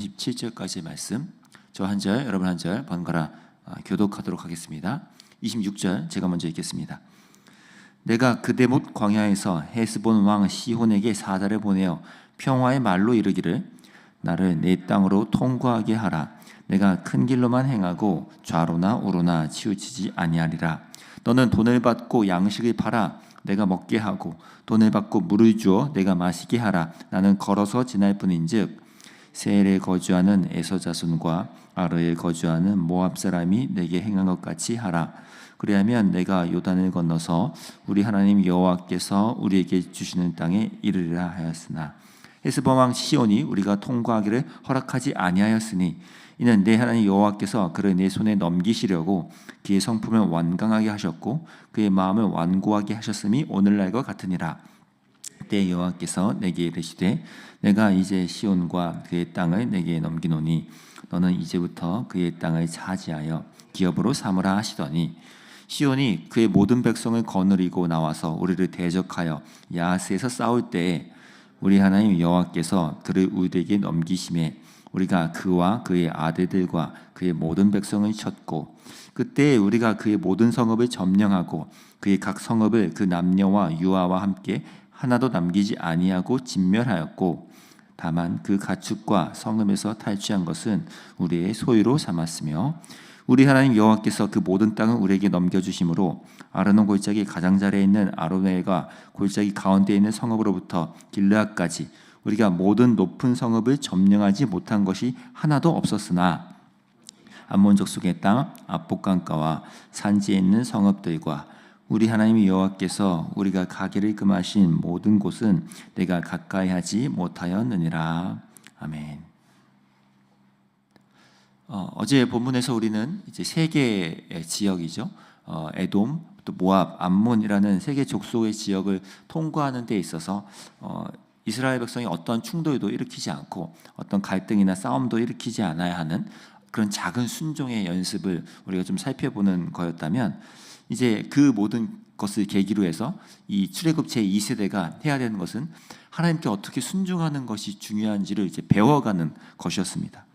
27절까지의 말씀, 저 한 절, 여러분 한 절 번갈아 교독하도록 하겠습니다. 26절 제가 먼저 읽겠습니다. 내가 그대못 광야에서 헤스본 왕 시혼에게 사자를 보내어 평화의 말로 이르기를 나를 내 땅으로 통과하게 하라. 내가 큰 길로만 행하고 좌로나 우로나 치우치지 아니하리라. 너는 돈을 받고 양식을 팔아 내가 먹게 하고 돈을 받고 물을 주어 내가 마시게 하라. 나는 걸어서 지날 뿐인즉 세엘에 거주하는 에서 자손과 아르에 거주하는 모압 사람이 내게 행한 것 같이 하라. 그리하면 내가 요단을 건너서 우리 하나님 여호와께서 우리에게 주시는 땅에 이르리라 하였으나 헤스본 왕 시온이 우리가 통과하기를 허락하지 아니하였으니 이는 내 하나님 여호와께서 그를 내 손에 넘기시려고 그의 성품을 완강하게 하셨고 그의 마음을 완고하게 하셨음이 오늘날과 같으니라. 그때 여호와께서 내게 이르시되 내가 이제 시온과 그의 땅을 내게 넘기노니 너는 이제부터 그의 땅을 차지하여 기업으로 삼으라 하시더니 시온이 그의 모든 백성을 거느리고 나와서 우리를 대적하여 야하스에서 싸울 때에 우리 하나님 여호와께서 그를 우리에게 넘기심에 우리가 그와 그의 아들들과 그의 모든 백성을 쳤고 그때 우리가 그의 모든 성읍을 점령하고 그의 각 성읍을 그 남녀와 유아와 함께 하나도 남기지 아니하고 진멸하였고 다만 그 가축과 성읍에서 탈취한 것은 우리의 소유로 삼았으며 우리 하나님 여호와께서 그 모든 땅을 우리에게 넘겨주심으로 아르논 골짜기 가장자리에 있는 아로웨가 골짜기 가운데 있는 성읍으로부터 길르앗까지 우리가 모든 높은 성읍을 점령하지 못한 것이 하나도 없었으나 암몬 족속의 땅 압봇강가와 산지에 있는 성읍들과 우리 하나님 여호와께서 우리가 가기를 금하신 모든 곳은 내가 가까이 하지 못하였느니라. 아멘. 어제 본문에서 우리는 이제 세 개의 지역이죠. 에돔, 또 모압, 암몬이라는 세 개 족속의 지역을 통과하는 데 있어서 이스라엘 백성이 어떤 충돌도 일으키지 않고 어떤 갈등이나 싸움도 일으키지 않아야 하는 그런 작은 순종의 연습을 우리가 좀 살펴보는 거였다면 이제 그 모든 것을 계기로 해서 이 출애굽 제2세대가 해야 되는 것은 하나님께 어떻게 순종하는 것이 중요한지를 이제 배워가는 것이었습니다.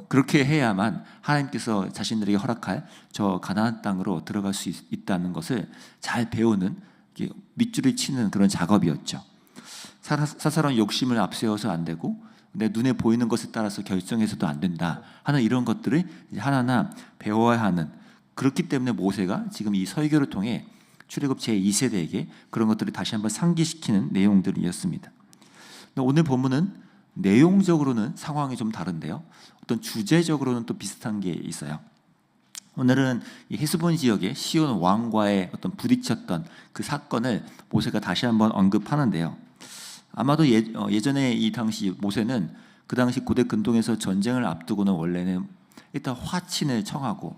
그렇게 해야만 하나님께서 자신들에게 허락할 저 가나안 땅으로 들어갈 수 있다는 것을 잘 배우는 밑줄을 치는 그런 작업이었죠. 사사로운 욕심을 앞세워서 안 되고 내 눈에 보이는 것에 따라서 결정해서도 안 된다 하는 이런 것들을 하나하나 배워야 하는, 그렇기 때문에 모세가 지금 이 설교를 통해 출애굽 제2세대에게 그런 것들을 다시 한번 상기시키는 내용들이었습니다. 오늘 본문은 내용적으로는 상황이 좀 다른데요, 어떤 주제적으로는 또 비슷한 게 있어요. 오늘은 이 헤스본 지역의 시온 왕과의 어떤 부딪혔던 그 사건을 모세가 다시 한번 언급하는데요. 아마도 예전에 이 당시 모세는 그 당시 고대 근동에서 전쟁을 앞두고는 원래는 일단 화친을 청하고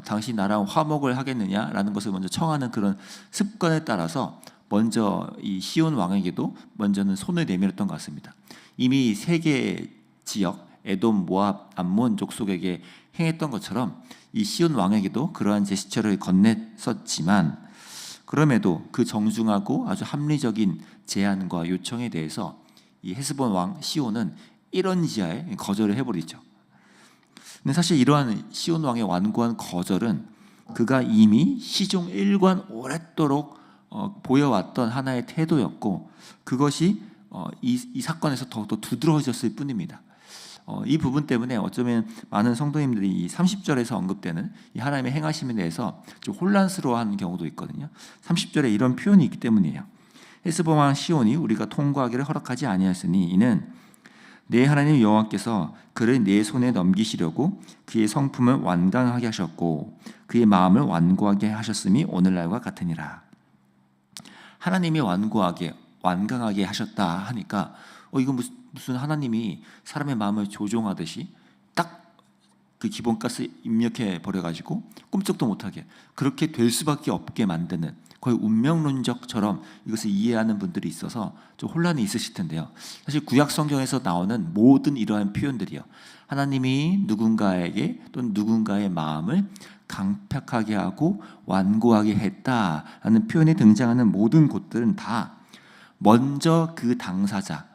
당시 나랑 화목을 하겠느냐라는 것을 먼저 청하는 그런 습관에 따라서 먼저 이 시온 왕에게도 먼저는 손을 내밀었던 것 같습니다. 이미 세 개의 지역 에돔, 모압, 암몬 족속에게 행했던 것처럼 이 시온 왕에게도 그러한 제스처를 건넸었지만 그럼에도 그 정중하고 아주 합리적인 제안과 요청에 대해서 이 헤스본 왕 시온은 이런지하에 거절을 해버리죠. 근데 사실 이러한 시온 왕의 완고한 거절은 그가 이미 시종 일관 오랫도록 보여왔던 하나의 태도였고 그것이 이 사건에서 더욱더 두드러졌을 뿐입니다. 이 부분 때문에 어쩌면 많은 성도님들이 이 30절에서 언급되는 이 하나님의 행하심에 대해서 좀 혼란스러워하는 경우도 있거든요. 30절에 이런 표현이 있기 때문이에요. 헤스본 왕 시온이 우리가 통과하기를 허락하지 아니하였으니 이는 내 하나님 여호와께서 그를 내 손에 넘기시려고 그의 성품을 완강하게 하셨고 그의 마음을 완고하게 하셨음이 오늘날과 같으니라. 하나님이 완강하게 하셨다 하니까 이거 무슨 하나님이 사람의 마음을 조종하듯이 딱 그 기본가스 입력해 버려가지고 꿈쩍도 못하게 그렇게 될 수밖에 없게 만드는 거의 운명론적처럼 이것을 이해하는 분들이 있어서 좀 혼란이 있으실 텐데요. 사실 구약 성경에서 나오는 모든 이러한 표현들이요, 하나님이 누군가에게 또는 누군가의 마음을 강팍하게 하고 완고하게 했다라는 표현이 등장하는 모든 곳들은 다 먼저 그 당사자,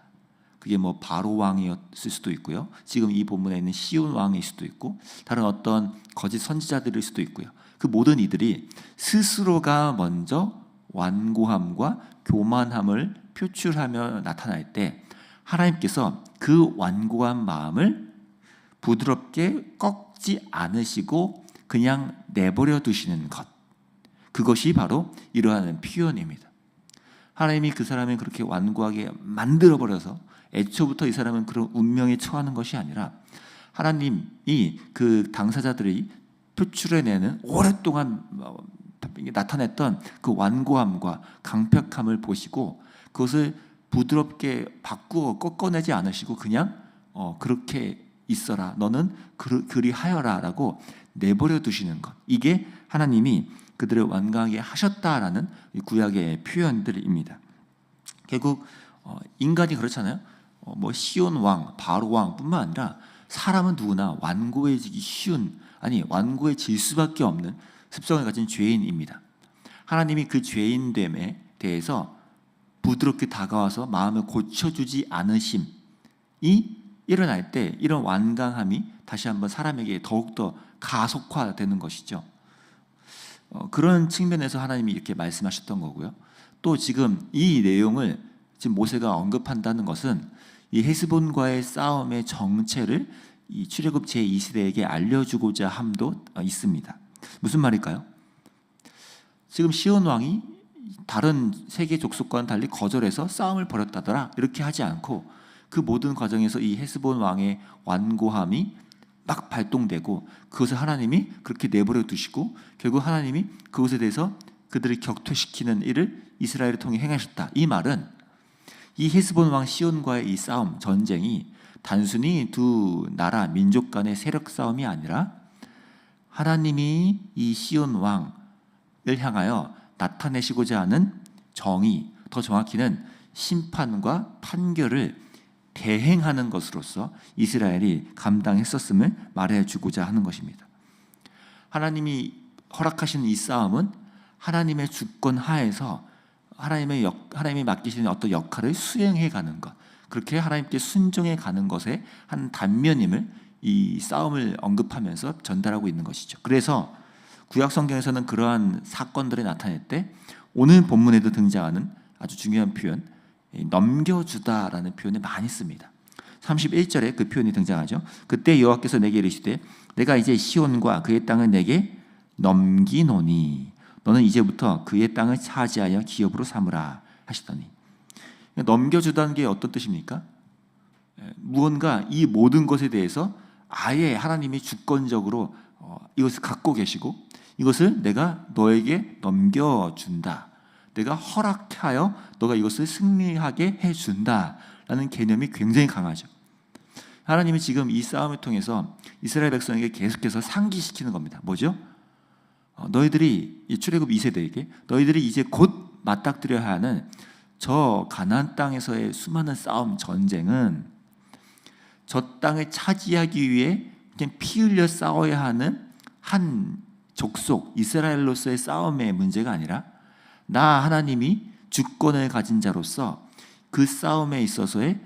그게 뭐 바로 왕이었을 수도 있고요. 지금 이 본문에 있는 시온 왕일 수도 있고 다른 어떤 거짓 선지자들일 수도 있고요. 그 모든 이들이 스스로가 먼저 완고함과 교만함을 표출하며 나타날 때 하나님께서 그 완고한 마음을 부드럽게 꺾지 않으시고 그냥 내버려 두시는 것, 그것이 바로 이러한 표현입니다. 하나님이 그 사람을 그렇게 완고하게 만들어버려서 애초부터 이 사람은 그런 운명에 처하는 것이 아니라 하나님이 그 당사자들이 표출해내는 오랫동안 나타냈던 그 완고함과 강력함을 보시고 그것을 부드럽게 바꾸어 꺾어내지 않으시고 그냥 그렇게 있어라, 너는 그리하여라 라고 내버려 두시는 것, 이게 하나님이 그들을 완강하게 하셨다라는 구약의 표현들입니다. 결국 인간이 그렇잖아요. 뭐 시온 왕, 바로 왕뿐만 아니라 사람은 누구나 완고해지기 쉬운, 아니 완고해질 수밖에 없는 습성을 가진 죄인입니다. 하나님이 그 죄인됨에 대해서 부드럽게 다가와서 마음을 고쳐주지 않으심이 일어날 때 이런 완강함이 다시 한번 사람에게 더욱더 가속화되는 것이죠. 그런 측면에서 하나님이 이렇게 말씀하셨던 거고요. 또 지금 이 내용을 지금 모세가 언급한다는 것은 이 헤스본과의 싸움의 정체를 이 출애굽 제2세대에게 알려주고자 함도 있습니다. 무슨 말일까요? 지금 시온 왕이 다른 세계 족속과는 달리 거절해서 싸움을 벌였다더라 이렇게 하지 않고 그 모든 과정에서 이 헤스본 왕의 완고함이 막 발동되고 그것을 하나님이 그렇게 내버려 두시고 결국 하나님이 그것에 대해서 그들을 격퇴시키는 일을 이스라엘을 통해 행하셨다. 이 말은 이 헤스본 왕 시온과의 이 싸움, 전쟁이 단순히 두 나라 민족 간의 세력 싸움이 아니라 하나님이 이 시온 왕을 향하여 나타내시고자 하는 정의, 더 정확히는 심판과 판결을 대행하는 것으로서 이스라엘이 감당했었음을 말해주고자 하는 것입니다. 하나님이 허락하신 이 싸움은 하나님의 주권 하에서 하나님이 맡기시는 어떤 역할을 수행해가는 것, 그렇게 하나님께 순종해가는 것의 한 단면임을 이 싸움을 언급하면서 전달하고 있는 것이죠. 그래서 구약 성경에서는 그러한 사건들이 나타날 때 오늘 본문에도 등장하는 아주 중요한 표현, 넘겨주다라는 표현을 많이 씁니다. 31절에 그 표현이 등장하죠. 그때 여호와께서 내게 이르시되 내가 이제 시온과 그의 땅을 내게 넘기노니 너는 이제부터 그의 땅을 차지하여 기업으로 삼으라 하시더니, 넘겨주다는 게 어떤 뜻입니까? 무언가 이 모든 것에 대해서 아예 하나님이 주권적으로 이것을 갖고 계시고 이것을 내가 너에게 넘겨준다, 내가 허락하여 너가 이것을 승리하게 해준다라는 개념이 굉장히 강하죠. 하나님이 지금 이 싸움을 통해서 이스라엘 백성에게 계속해서 상기시키는 겁니다. 뭐죠? 너희들이 이 출애굽 2세대에게 너희들이 이제 곧 맞닥뜨려야 하는 저 가나안 땅에서의 수많은 싸움, 전쟁은 저 땅을 차지하기 위해 그냥 피 흘려 싸워야 하는 한 족속 이스라엘로서의 싸움의 문제가 아니라 나 하나님이 주권을 가진 자로서 그 싸움에 있어서의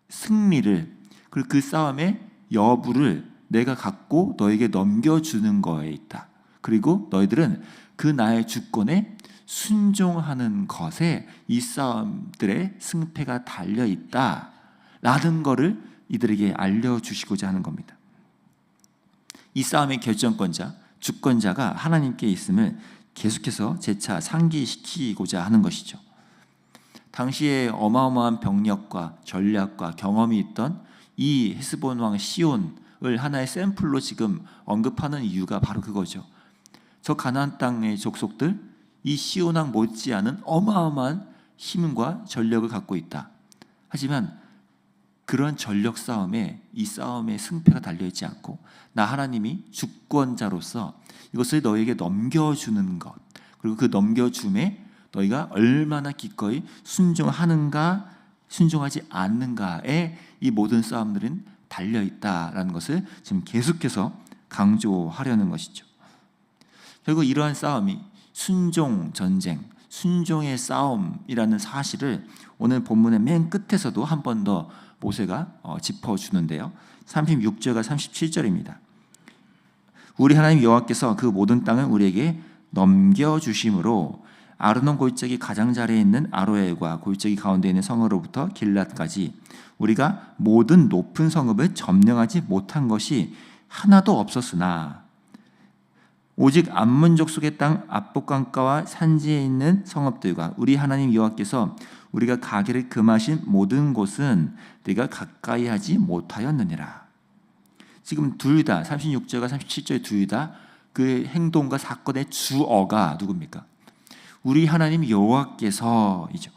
승리를, 그리고 그 싸움의 여부를 내가 갖고 너에게 넘겨주는 거에 있다. 그리고 너희들은 그 나의 주권에 순종하는 것에 이 싸움들의 승패가 달려있다 라는 것을 이들에게 알려주시고자 하는 겁니다. 이 싸움의 결정권자, 주권자가 하나님께 있음을 계속해서 재차 상기시키고자 하는 것이죠. 당시에 어마어마한 병력과 전략과 경험이 있던 이 헤스본 왕 시온을 하나의 샘플로 지금 언급하는 이유가 바로 그거죠. 저 가나안 땅의 족속들, 이 시온 왕 못지않은 어마어마한 힘과 전력을 갖고 있다. 하지만 그런 전력 싸움에 이 싸움의 승패가 달려있지 않고 나 하나님이 주권자로서 이것을 너에게 넘겨주는 것, 그리고 그 넘겨줌에 너희가 얼마나 기꺼이 순종하는가 순종하지 않는가에 이 모든 싸움들은 달려있다라는 것을 지금 계속해서 강조하려는 것이죠. 결국 이러한 싸움이 순종 전쟁, 순종의 싸움이라는 사실을 오늘 본문의 맨 끝에서도 한 번 더 모세가 짚어주는데요. 36절과 37절입니다. 우리 하나님 여호와께서 그 모든 땅을 우리에게 넘겨주심으로 아르논 골짜기 가장자리에 있는 아로엘과 골짜기 가운데 있는 성읍으로부터 길랏까지 우리가 모든 높은 성읍을 점령하지 못한 것이 하나도 없었으나 오직 암몬 족속의 땅 압봇강가와 산지에 있는 성읍들과 우리 하나님 여호와께서 우리가 가기를 금하신 모든 곳은 네가 가까이 하지 못하였느니라. 지금 둘 다 36절과 37절 둘 다 그 행동과 사건의 주어가 누굽니까? 우리 하나님 여호와께서이죠.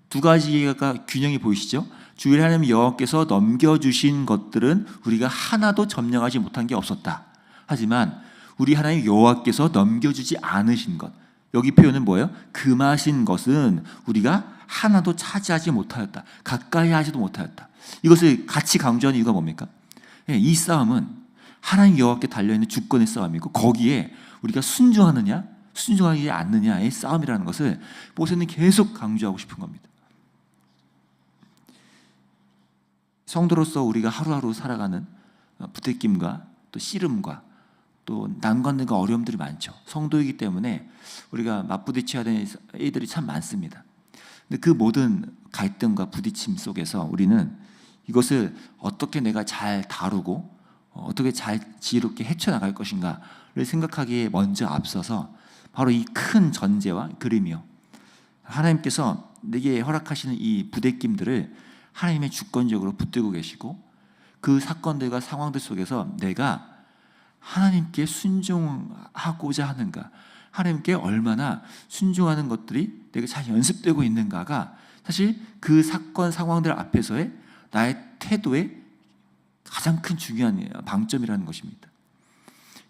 두 가지가 균형이 보이시죠? 우리 하나님 여호와께서 넘겨주신 것들은 우리가 하나도 점령하지 못한 게 없었다. 하지만 우리 하나님 여호와께서 넘겨주지 않으신 것, 여기 표현은 뭐예요? 금하신 것은 우리가 하나도 차지하지 못하였다. 가까이 하지도 못하였다. 이것을 같이 강조하는 이유가 뭡니까? 이 싸움은 하나님 여호와께 달려있는 주권의 싸움이고 거기에 우리가 순종하느냐 순종하지 않느냐의 싸움이라는 것을 모세는 계속 강조하고 싶은 겁니다. 성도로서 우리가 하루하루 살아가는 부대낌과 또 씨름과 또 난관들과 어려움들이 많죠. 성도이기 때문에 우리가 맞부딪혀야 되는 일들이 참 많습니다. 근데 그 모든 갈등과 부딪힘 속에서 우리는 이것을 어떻게 내가 잘 다루고 어떻게 잘 지혜롭게 헤쳐나갈 것인가를 생각하기에 먼저 앞서서 바로 이 큰 전제와 그림이요, 하나님께서 내게 허락하시는 이 부대낌들을 하나님의 주권적으로 붙들고 계시고 그 사건들과 상황들 속에서 내가 하나님께 순종하고자 하는가, 하나님께 얼마나 순종하는 것들이 내가 잘 연습되고 있는가가 사실 그 사건 상황들 앞에서의 나의 태도의 가장 큰 중요한 방점이라는 것입니다.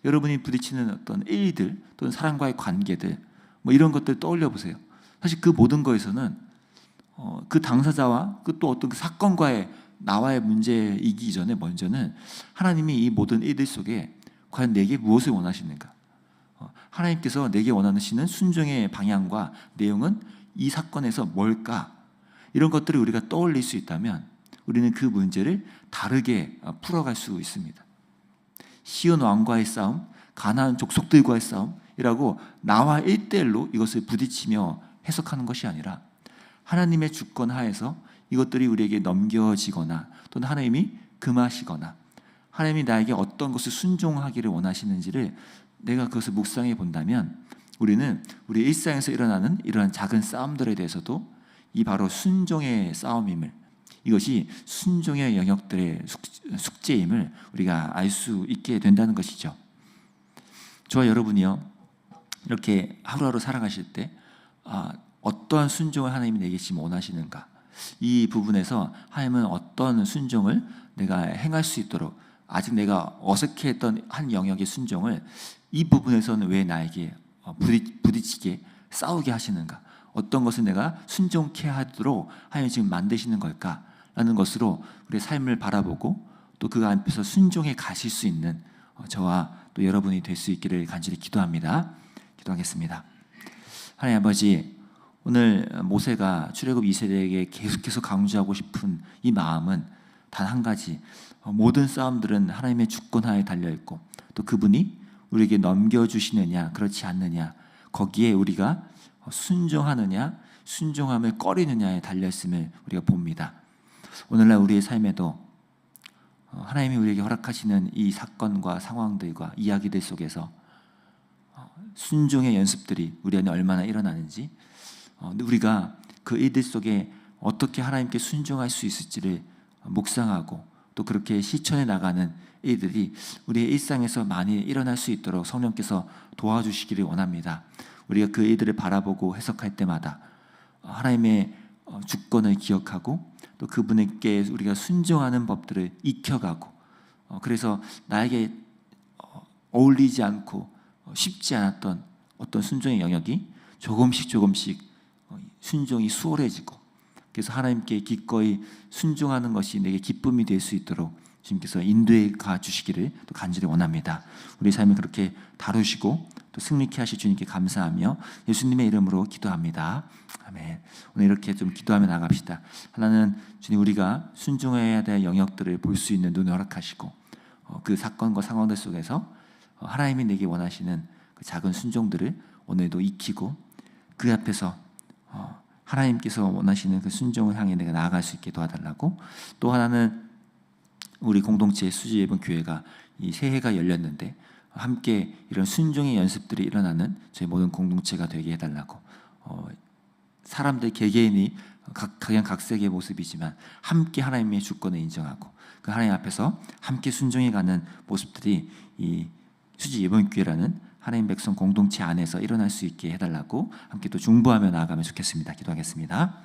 여러분이 부딪히는 어떤 일들 또는 사람과의 관계들 뭐 이런 것들 떠올려 보세요. 사실 그 모든 거에서는 그 당사자와 그 또 어떤 그 사건과의 나와의 문제이기 전에 먼저는 하나님이 이 모든 일들 속에 과연 내게 무엇을 원하시는가, 하나님께서 내게 원하시는 순종의 방향과 내용은 이 사건에서 뭘까, 이런 것들을 우리가 떠올릴 수 있다면 우리는 그 문제를 다르게 풀어갈 수 있습니다. 시온 왕과의 싸움, 가나안 족속들과의 싸움이라고 나와 1대1로 이것을 부딪히며 해석하는 것이 아니라 하나님의 주권 하에서 이것들이 우리에게 넘겨지거나 또는 하나님이 금하시거나 하나님이 나에게 어떤 것을 순종하기를 원하시는지를 내가 그것을 묵상해 본다면 우리는 우리 일상에서 일어나는 이러한 작은 싸움들에 대해서도 이 바로 순종의 싸움임을, 이것이 순종의 영역들의 숙제임을 우리가 알 수 있게 된다는 것이죠. 저와 여러분이요, 이렇게 하루하루 살아가실 때 어떠한 순종을 하나님이 내게 지금 원하시는가, 이 부분에서 하나님은 어떤 순종을 내가 행할 수 있도록, 아직 내가 어색해했던 한 영역의 순종을 이 부분에서는 왜 나에게 부딪히게 싸우게 하시는가, 어떤 것을 내가 순종케 하도록 하나님이 지금 만드시는 걸까 라는 것으로 우리의 삶을 바라보고 또 그 앞에서 순종해 가실 수 있는 저와 또 여러분이 될 수 있기를 간절히 기도합니다. 기도하겠습니다. 하나님 아버지, 오늘 모세가 출애굽 2세대에게 계속해서 강조하고 싶은 이 마음은 단 한 가지, 모든 싸움들은 하나님의 주권하에 달려있고 또 그분이 우리에게 넘겨주시느냐 그렇지 않느냐, 거기에 우리가 순종하느냐 순종함을 꺼리느냐에 달려있음을 우리가 봅니다. 오늘날 우리의 삶에도 하나님이 우리에게 허락하시는 이 사건과 상황들과 이야기들 속에서 순종의 연습들이 우리 안에 얼마나 일어나는지, 우리가 그 일들 속에 어떻게 하나님께 순종할 수 있을지를 묵상하고 또 그렇게 실천해 나가는 일들이 우리의 일상에서 많이 일어날 수 있도록 성령께서 도와주시기를 원합니다. 우리가 그 일들을 바라보고 해석할 때마다 하나님의 주권을 기억하고 또 그분에게 우리가 순종하는 법들을 익혀가고, 그래서 나에게 어울리지 않고 쉽지 않았던 어떤 순종의 영역이 조금씩 순종이 수월해지고, 그래서 하나님께 기꺼이 순종하는 것이 내게 기쁨이 될 수 있도록 주님께서 인도해 가 주시기를 또 간절히 원합니다. 우리 삶을 그렇게 다루시고 또 승리케 하실 주님께 감사하며 예수님의 이름으로 기도합니다. 아멘. 오늘 이렇게 좀 기도하며 나갑시다. 하나는 주님, 우리가 순종해야 될 영역들을 볼 수 있는 눈을 허락하시고 그 사건과 상황들 속에서 하나님이 내게 원하시는 그 작은 순종들을 오늘도 익히고 그 앞에서 하나님께서 원하시는 그 순종을 향해 내가 나아갈 수 있게 도와달라고. 또 하나는 우리 공동체 수지예번 교회가 이 새해가 열렸는데 함께 이런 순종의 연습들이 일어나는 저희 모든 공동체가 되게 해달라고. 사람들 개개인이 각양각색의 모습이지만 함께 하나님의 주권을 인정하고 그 하나님 앞에서 함께 순종해가는 모습들이 이 수지예번교회라는 하나님 백성 공동체 안에서 일어날 수 있게 해달라고 함께 또 중보하며 나아가면 좋겠습니다. 기도하겠습니다.